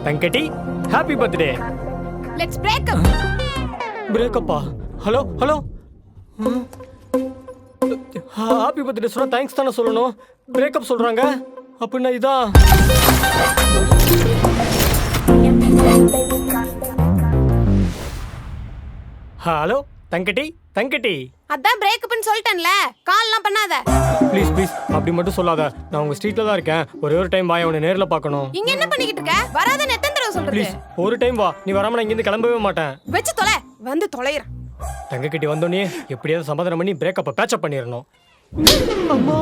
தங்கட்டி happy birthday. Let's break up. பிரேக்கப்பா? Hello hello, happy birthday சொன்னா thanks தானே சொல்லணும். பிரேக்கப் சொல்றாங்க அப்படின்னா இதான். ஹலோ தங்கட்டி தங்கட்டி, அதான் பிரேக் அப்னு சொல்லிட்டேன்ல, கால்லாம் பண்ணாத. ப்ளீஸ் ப்ளீஸ் அப்படி மட்டும் சொல்லாத. நான் உங்க ஸ்ட்ரீட்ல தான் இருக்கேன். ஒரே ஒரு டைம் வா, உன்னை நேர்ல பார்க்கணும். இங்க என்ன பண்ணிக்கிட்டு இருக்க? வராதன்னு எத்தனை தடவை சொல்றது? ப்ளீஸ் ஒரு டைம் வா. நீ வராம நான் இங்க இருந்து கிளம்பவே மாட்டேன். வெச்சு தொலை. வந்து தொலைறேன். தங்கக்கிட்டி வந்தோடனே எப்படியாவது சமாதானம் பண்ணி பிரேக்கப்பை பேட்சப் பண்ணிடணும். அம்மா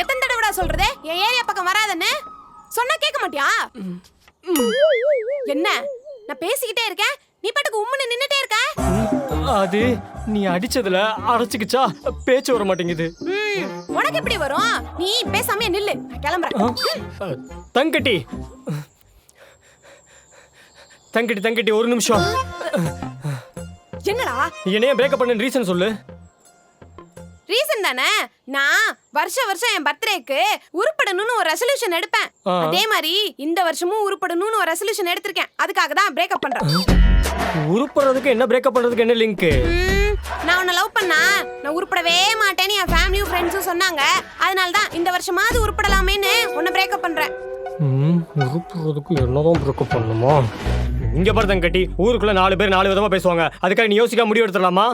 எத்தனை தடவை சொல்றது என் ஏரியா பக்கம் வராதன்னு? சொன்னா கேட்க மாட்டியா? என்ன நான் பேசிக்கிட்டே இருக்கேன், நீ பாட்டுக்கு உம்முன்னு நின்னுட்டே இருக்க. அது நீ அடிச்சதுல அரைச்சுக்கிச்சா பேச்சு வர மாட்டேங்குது. உனக்கு எப்படி வரும்? நீ பேசாம நில்லு, நான் கிளம்புறேன். தங்கட்டி தங்கட்டி தங்கட்டி ஒரு நிமிஷம். என்னடா என்னைய பிரேக்கப் பண்ண ரீசன் சொல்லு. ரீசன் தானே, நான் வருஷம் என் பர்த்டேக்கு உருப்படணும்னு ஒரு ரெசல்யூஷன் எடுப்பேன். அதே மாதிரி இந்த வருஷமும் உருப்படணும்னு ஒரு ரெசல்யூஷன் எடுத்திருக்கேன். அதுக்காக தான் பிரேக்கப் பண்றேன். உருப்படுறதுக்கு என்ன பிரேக்கப் பண்றதுக்கு என்ன லிங்க்? நான் உன்னை லவ் பண்ணா நான் உருப்படவே மாட்டேன்னு என் ஃபேமிலியும் ஃப்ரெண்ட்ஸும் சொன்னாங்க. அதனால தான் இந்த வருஷமாவது உருப்படலாமேன்னு உன்னை பிரேக்கப் பண்றேன். உருப்படுறதுக்கு என்னதான் பிரேக்கப் பண்ணணுமா? இங்க பாரு தங்கட்டி, ஊருக்குள்ள 4 பேர் 4 விதமா பேசுவாங்க. அதுக்காக நீ யோசிக்காம முடிவு எடுத்துடலாமா?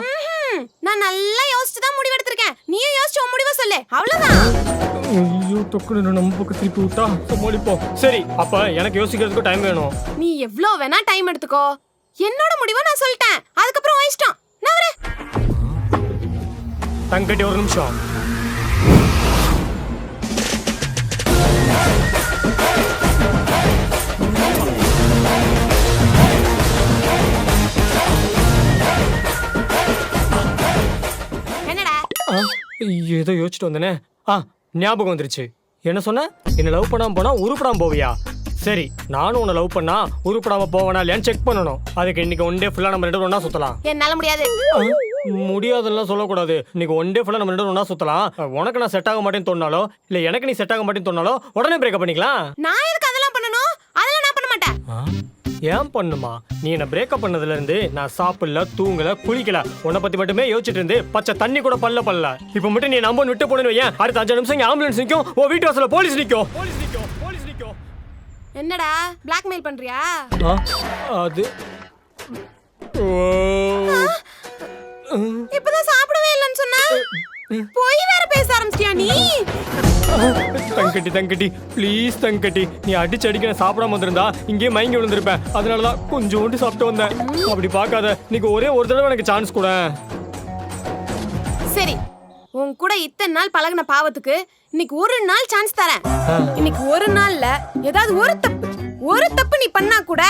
நான் நல்லா யோசிச்சு தான் முடிவு எடுத்திருக்கேன். நீயும் யோசிச்சு உன் முடிவை சொல்லு, அவ்வளவுதான். ஐயோ டக்குனு நம்ம பக்கம் திருப்பி விட்டா சமாளிப்போம். சரி அப்ப எனக்கு யோசிக்கிறதுக்கு டைம் வேணும். நீ எவ்ளோ வேணா டைம் எடுத்துக்கோ. என்னோட முடிவை நான் சொல்லிட்டேன். அதுக்கப்புறம் உன் இஷ்டம். நான் வரேன். தங்கட்டி ஒரு நிமிஷம். என்னடா ஏதோ யோசிச்சுட்டு வந்தனே. ஞாபகம் வந்துருச்சு. என்ன சொன்ன? என்ன லவ் பண்ணாம போனா உருப்படாம போவியா? சரி, நானும் உன்னை லவ் பண்ணா உருப்படாம போவேனா இல்லையான்னு செக் பண்ணணும். அதுக்கு இன்னைக்கு ஒன் டே ஃபுல்லா நம்ம 2 பேரும் ஒண்ணா சுத்தலாம். என்னால முடியாது. முடியாதுன்னு சொல்லக்கூடாது. இன்னைக்கு ஒன் டே ஃபுல்லா நம்ம 2 பேரும் ஒண்ணா சுத்தலாம். உனக்கு நான் செட் ஆக மாட்டேன்னு தோணாலோ இல்ல எனக்கு நீ செட் ஆக மாட்டேன்னு தோணாலோ உடனே பிரேக்கப் பண்ணிக்கலாம். நான் எதுக்கு அதெல்லாம் பண்ணணும்? அதெல்லாம் நான் பண்ண மாட்டேன். ஏன் பண்ணுமா? நீ என்ன பிரேக்கப் பண்ணதுல இருந்து நான் சாப்பிடல, தூங்கல, குளிக்கல, உன்னை பத்தி மட்டுமே யோசிச்சுட்டு இருந்து பச்சை தண்ணி கூட பல்ல. இப்ப மட்டும் நீ நம்ப விட்டு போனேன்னு வையேன், அடுத்த 5 நிமிஷம் இங்க ஆம்புலன்ஸ் நிக்கும், உன் வீட்டு வாசல்ல போலீஸ் நிக்கும். என்னடா பிளாக்மெயில் பண்றியா? அது இப்பதான் சாப்பிடவே இல்லைன்னு சொன்னா போய் வேற பேச ஆரம்பிச்சியா நீ? தங்கட்டி ப்ளீஸ் தங்கட்டி, நீ அடிக்க நான் சாப்பிடாம வந்திருந்தா இங்கே மயங்கி விழுந்திருப்பேன். அதனாலதான் கொஞ்சோண்டு சாப்பிட்டு வந்தேன். அப்படி பார்க்காத, நீங்க ஒரே ஒரு தடவை எனக்கு சான்ஸ் கூட. சரி, உன் கூட இத்தனை நாள் பழகின பாவத்துக்கு இன்னைக்கு ஒரு நாள் சான்ஸ் தரேன். இன்னைக்கு ஒரு நாள்ல ஏதாவது ஒரு தப்பு நீ பண்ணா கூட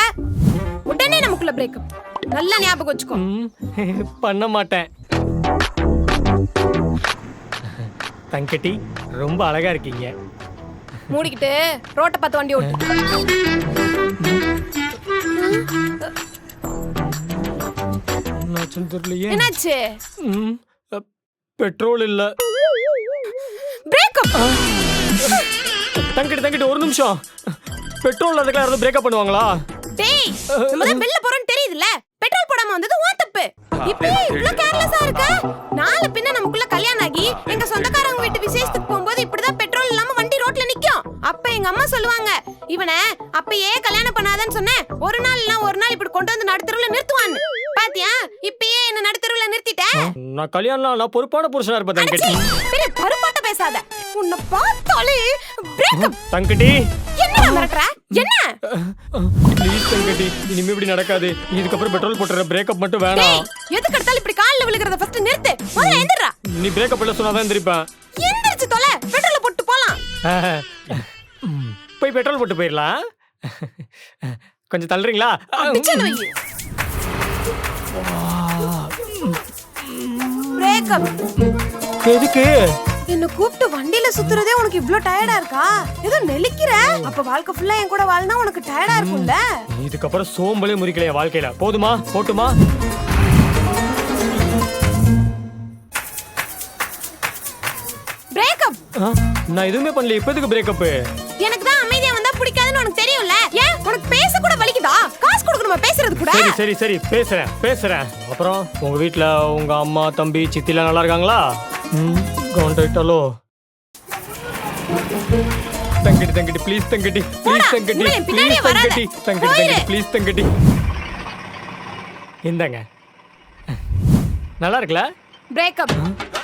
உடனே நமக்குள்ள பிரேக்கப். நல்லா ஞாபகம் வச்சுக்கோ. பண்ண மாட்டேன். தங்கட்டி ரொம்ப அழகா இருக்கீங்க. மூடிக்கிட்டு ரோட்டை பார்த்து வண்டி ஓட்டு. என்னாச்சு? பெட்ரோல் இல்ல. பிரேக்கப். தங்கட்டி ஒரு நிமிஷம். பெட்ரோல் அதுக்கு யாராவது பிரேக்கப் பண்ணுவாங்களா? டேய், நம்ம தான் வெளில போறோம்னு தெரியுதுல. பெட்ரோல் போடாம வந்தது உன் தப்பு. இப்போ இவ்ளோ கேர்லெஸ்ஸா இருக்க? நாளை பின்ன நமக்குள்ள கல்யாணம் ஆகி எங்க சொந்தக்காரங்க வீட்டு விசேஷத்துக்கு போகும்போது இப்படிதான் பெட்ரோல் இல்லாம வண்டி ரோட்ல நிக்கும். அப்ப எங்க அம்மா சொல்லுவாங்க, இவனை அப்பயே கல்யாணம் பண்ணாதன்னு சொன்னேன், ஒரு நாள் இப்படி கொண்டு வந்து நடுத்தருவுல நிறுத்துவான்னு. பாத்தியா, இப்பயே என்ன நடுத்தருவுல நிறுத்திட்ட. நான் கல்யாணம் நான் பொறுப்பான புருஷனா இருப்பேன் தங்கட்டி. பெரிய பருப்பாட்ட பேசாத. உன்னை பார்த்தாலே பிரேக்கப். தங்கட்டி என்னடா மிரட்டற? என்ன? ப்ளீஸ் தங்கட்டி, இனிமே இப்படி நடக்காது. இதுக்கப்புறம் பெட்ரோல் போட்டுற, பிரேக்கப் மட்டும் வேணாம். எதுக்கு எடுத்தாலும் இப்படி கால்ல விழுகிறத ஃபர்ஸ்ட் நிறுத்து. முதல்ல எந்திரா. நீ பிரேக்கப் இல்ல சொன்னாதான் எந்திரிப்பேன். எந்திரிச்சு தொலை. பெட்ரோல் போட்டு போலாம். போய் பெட்ரோல் போட்டு போயிடலாம். கொஞ்சம் தள்ளுறீங்களா? பிரேக்கப். எதுக்கு? என்ன கூப்பிட்டு வண்டியில சுத்துறதே உனக்கு இவ்ளோ டயர்டா இருக்கா? ஏதோ நெளிக்கிற. அப்ப வாழ்க்கை ஃபுல்லா என் கூட வாழ்னா உனக்கு டயர்டா இருக்கும்ல? இதுக்கப்புறம் சோம்பலே முறிக்கல என் வாழ்க்கையில. போதுமா? போட்டுமா? நான் எதுவுமே பண்ணல. இப்ப எதுக்கு பிரேக்கப்? எனக்கு தான் அமைதியா வந்தா பிடிக்காதுன்னு உனக்கு தெரியும்ல. ஏன் உனக்கு பேச கூட வலிக்குதா? காசு கொடுக்கணுமா பேசுறது கூட? சரி சரி சரி பேசுறேன். அப்புறம் உங்க வீட்ல உங்க அம்மா தம்பி சித்திலாம் நல்லா இருக்காங்களா? கவுண்டாயிட்டாலோ? தங்கடி ப்ளீஸ் தங்கடி இந்தாங்க. நல்லா இருக்குல்ல? பிரேக்கப்.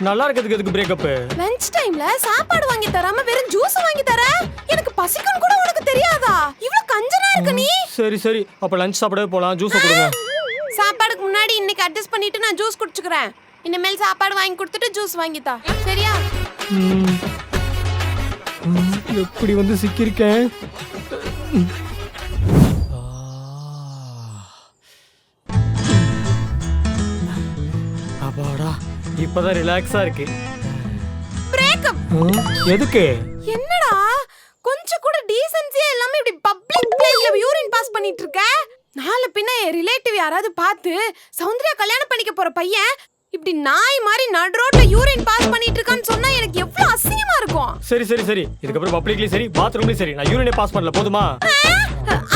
நல்லா இருக்கிறதுக்கு எதுக்கு பிரேக்கப்? லஞ்ச் டைம்ல சாப்பாடு வாங்கி தராம வெறும் ஜூஸ் வாங்கி தர. எனக்கு பசிக்கும் கூட உனக்கு தெரியாதா? இவ்ளோ கஞ்சனா இருக்க நீ. சரி அப்ப லஞ்ச் சாப்பிடவே போலாம். ஜூஸ் கொடுங்க. சாப்பாடுக்கு முன்னாடி இன்னைக்கு அட்ஜஸ்ட் பண்ணிட்டு நான் ஜூஸ் குடிச்சுக்கிறேன். இனிமேல் சாப்பாடு வாங்கி கொடுத்துட்டு ஜூஸ் வாங்கி தா. சரியா? எப்படி வந்து சிக்கிருக்கேன். அப்பாடா இப்பதான் ரிலாக்ஸா இருக்கு. பிரேக்கப். எதுக்கு? என்னடா கொஞ்சம் கூட டீசன்சியா இல்லாம இப்படி பப்ளிக் பிளேஸ்ல யூரின் பாஸ் பண்ணிட்டு இருக்க? நாளை பின்ன ரிலேட்டிவ் யாராவது பார்த்து சௌந்தர்யா கல்யாணம் பண்ணிக்க போற பையன் இப்படி நாய் மாதிரி நடு ரோட்ல யூரின் பாஸ் பண்ணிட்டு இருக்கான்னு சொன்னா எனக்கு எவ்வளவு அசிங்கமா இருக்கும். சரி இதுக்கப்புறம் பப்ளிக்லயும் சரி பாத்ரூம்லயும் சரி நான் யூரினே பாஸ் பண்ணல. போதுமா?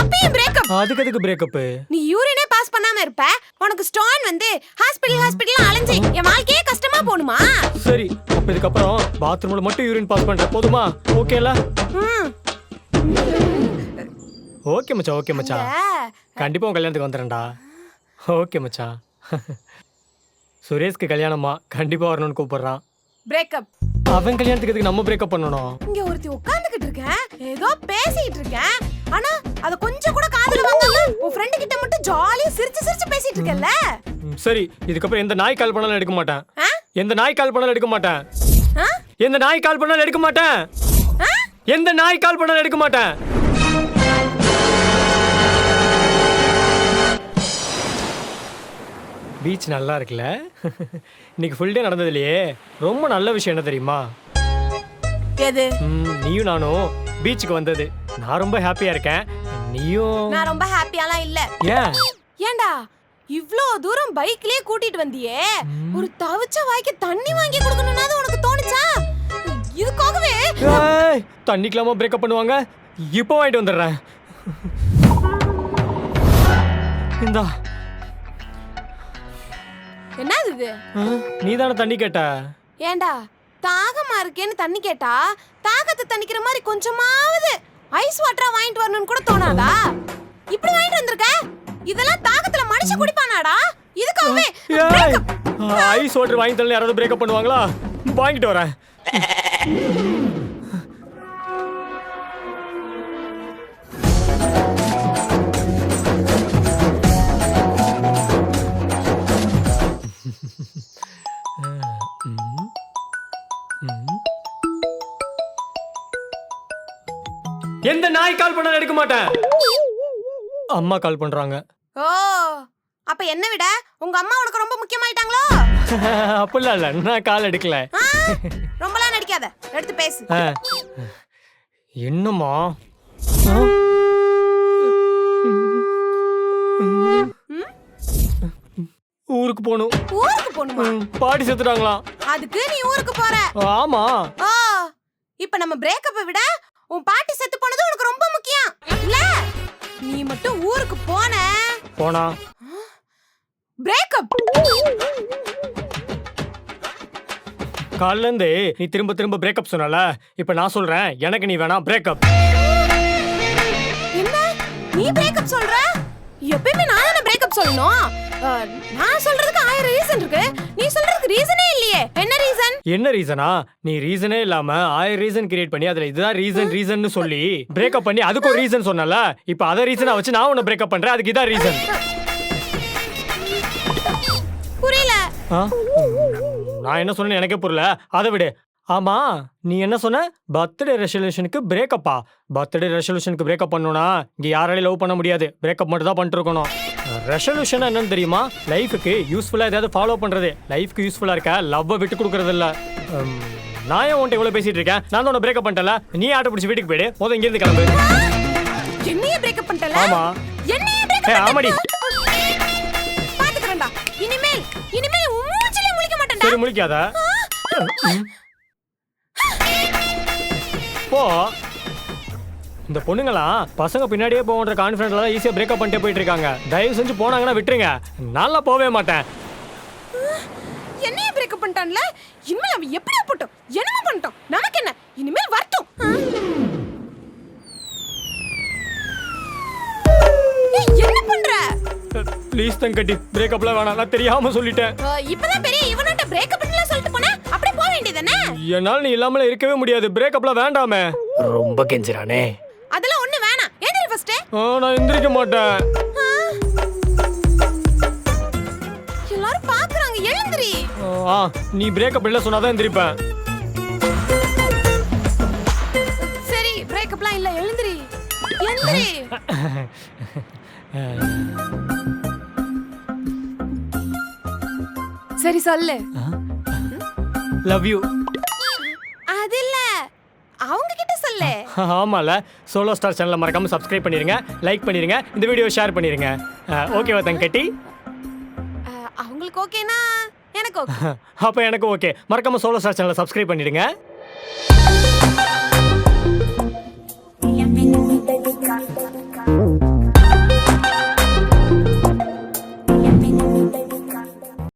அப்பயே பிரேக்கப். அதுக்கு எதுக்கு பிரேக்கப்? நீ யூரினே பாஸ் பண்ணாம இருப்ப. உனக்கு ஸ்டோன் வந்து ஹாஸ்பிடல் அலைஞ்சு என் வாழ்க்கையே கஷ்டமா போணுமா? சரி அப்ப இதுக்கப்புறம் பாத்ரூம்ல மட்டும் யூரின் பாஸ் பண்ற. போதுமா? ஓகேல? ஓகே மச்சான். கண்டிப்பா உன் கல்யாணத்துக்கு வந்துடுறேன்டா. ஓகே மச்சான். சுரேஷ்க்கு கல்யாணமா? கண்டிப்பா வரணும்னு கூப்பிடுறான். பிரேக்கப். அவன் கல்யாணத்துக்கு எதுக்கு நம்ம பிரேக்கப் பண்ணணும்? இங்க ஒருத்தி உட்கார்ந்துகிட்டு இருக்கேன், ஏதோ பேசிட்டு இருக்கேன். ஆனா அத கொஞ்சம் கூட காதுல வாங்காம உன் ஃப்ரெண்ட் கிட்ட மட்டும் ஜாலியா சிரிச்சு பேசிட்டு இருக்கல்ல. சரி இதுக்கப்புறம் எந்த நாய் கால் பண்ணாலும் எடுக்க மாட்டேன். எந்த நாய் கால் பண்ணாலும் எடுக்க மாட்டேன். எந்த நாய் கால் பண்ணாலும் எடுக்க மாட்டேன். எந்த நாய் கால் பண்ணாலும் எடுக்க மாட்டேன். பீச் நல்லா இருக்குல்ல? இன்னைக்கு ஃபுல் டே நடந்ததுலயே ரொம்ப நல்ல விஷயம் என்ன தெரியுமா? எது? நீயும் நானும் பீச்சுக்கு வந்தது. நான் ரொம்ப ஹாப்பியா இருக்கேன். நீயும்? நான் ரொம்ப ஹாப்பியாலாம் இல்ல. ஏன்டா இவ்ளோ தூரம் பைக்லயே கூட்டிட்டு வந்தியே, ஒரு தவிச்ச வாய்க்கு தண்ணி வாங்கி கொடுக்கணும்னாது உனக்கு தோணுச்சா? இதுக்காகவே தண்ணிக்கலாமா பிரேக்கப் பண்ணுவாங்க? இப்போ வாங்கிட்டு வந்துடுறேன். இந்தா. என்னது இது? நீதானே தண்ணி கேட்ட? ஏண்டா தாகமா இருக்கேன்னு தண்ணி கேட்டா தாகத்தை தணிக்கிற மாதிரி கொஞ்சமாவது ஐஸ் வாட்டரா வாங்கிட்டு வரணும்னு கூட தோணாதா? இப்படி வாங்கிட்டு வந்திருக்க. இதெல்லாம் தாகத்துல மனுஷன் குடிப்பானாடா? இதுக்காகவே ஐஸ் வாட்டர் வாங்கி தரல. யாராவது பிரேக்கப் பண்ணுவாங்களா? வாங்கிட்டு வரேன். எந்த நாய் கால் பண்ணாலும் எடுக்க மாட்டேன். அம்மா கால் பண்றாங்க. ஓ அப்ப என்ன விட உங்க அம்மா உனக்கு ரொம்ப முக்கியமாயிட்டாங்களோ? அப்படிலாம் இல்ல, நான் கால் எடுக்கல. ரொம்பலாம் நடிக்காத, எடுத்து பேசு. என்னம்மா? ஊருக்கு போகணும். ஊருக்கு போகணுமா? பாட்டி செத்துட்டாங்களாம். அதுக்கு நீ ஊருக்கு போற? ஆமா. ஓ இப்ப நம்ம பிரேக்கப்பை விட உன் பாட்டி செத்து போனது உனக்கு ரொம்ப முக்கியம் இல்ல? நீ மட்டும் ஊருக்கு போனா பிரேக்கப். காலைல இருந்து நீ திரும்ப பிரேக்கப் சொன்னல, இப்ப நான் சொல்றேன் எனக்கு நீ வேணாம் பிரேக்கப். என்ன நீ பிரேக்கப் சொல்ற? எப்பவுமே நான் தான பிரேக்கப் சொல்லணும். நான் சொல்றதுக்கு 1000 ரீசன் இருக்கு, நீ சொல்றதுக்கு ரீசனே இல்லையே. என்ன ரீசன்? என்ன ரீசனா? நீ ரீசனே இல்லாம 1000 ரீசன் கிரியேட் பண்ணி அதுல இதுதான் ரீசன் சொல்லி பிரேக்கப் பண்ணி அதுக்கு ஒரு ரீசன் சொன்னல, இப்ப அத ரீசனா வச்சு நான் உன்னை பிரேக்கப் பண்றேன். அதுக்கு இதான் ரீசன். புரியல. நான் என்ன சொன்னேன்னு எனக்கே புரியல. அதை விடு. ஆமா நீ என்ன சொன்ன? பர்த்டே ரெசல்யூஷனுக்கு பிரேக்கப்பா? பர்த்டே ரெசல்யூஷனுக்கு பிரேக்கப் பண்ணணும்னா இங்க யாராலையும் லவ் பண்ண முடியாது. பிரேக்கப் மட்டும் தான் பண்ணிட்டு இருக்கணும். ரெசல்யூஷன் என்னன்னு தெரியுமா? லைஃபுக்கு யூஸ்ஃபுல்லா ஏதாவது ஃபாலோ பண்றது. லைஃப்க்கு யூஸ்ஃபுல்லா இருக்க லவ்வை விட்டு கொடுக்கறது இல்ல. நான் ஏன் உன்ட்ட இவ்வளவு பேசிட்டு இருக்கேன்? நான் தான் உன்னை பிரேக்கப் பண்ணிட்டல. நீ ஆட்டோ பிடிச்சி வீட்டுக்கு போயிடு. முதல்ல இங்க இருந்து கிளம்பு. என்னையே பிரேக்கப் பண்ணிட்டல? ஆமா. என்னையே பிரேக்கப்? ஆமாடி. பாத்துக்கறேன்டா. இனிமேல் மூஞ்சிலே முழிக்க மாட்டேன்டா. சரி முழிக்காத. போ. இந்த பொண்ணுங்களாம் பசங்க பின்னாடியே போகன்ற கான்ஃபிடென்ட்ல தான் ஈஸியாக பிரேக்கப் பண்ணிட்டு போயிட்டு இருக்காங்க. தயவு செஞ்சு போனாங்கன்னா விட்டுருங்க. நல்லா போவே மாட்டேன். என்னைய பிரேக்கப் பண்ணிட்டான்ல, இனிமேல் அவன் எப்படியா போட்டோம் என்னமா பண்ணிட்டோம், நமக்கு என்ன, இனிமேல் வரட்டும். ஏய், என்ன பண்ற? ப்ளீஸ் தங்கட்டி, பிரேக்கப்லாம் வேணாம். நான் தெரியாம சொல்லிட்டேன். இப்பதான் பெரிய இவனோட பிரேக்கப் பண்ணலாம் சொல்லிட்டு போனா அப்படியே போக வேண்டியதானே? என்னால் நீ இல்லாமல இருக்கவே முடியாது. பிரேக்கப்லாம் வேண்டாமே. ரொம்ப கெஞ்சிரானே. அதெல்லாம் ஒண்ணு வேணாம். ஏந்திரி ஃபர்ஸ்ட். நான் எந்திரிக்க மாட்டேன். எல்லாரும் பாக்குறாங்க, எழுந்திரி. நீ பிரேக்கப் இல்ல சொன்னாதான் எந்திரிப்பேன். சரி, பிரேக்கப்லாம் இல்ல, எழுந்திரி. எழுந்திரி. சரி சொல்லு. Love you. அது இல்ல, அவங்க கிட்ட சொல்லு. ஆமால. சோலோ ஸ்டார் சேனலை மறக்காம சப்ஸ்கிரைப் பண்ணிருங்க, லைக் பண்ணிருங்க, இந்த வீடியோ ஷேர் பண்ணிருங்க. ஓகேவா தங்கட்டி? அவங்களுக்கு ஓகேனா எனக்கு ஓகே. அப்ப எனக்கு ஓகே. மறக்காம சோலோ ஸ்டார் சேனலை சப்ஸ்கிரைப் பண்ணிடுங்க.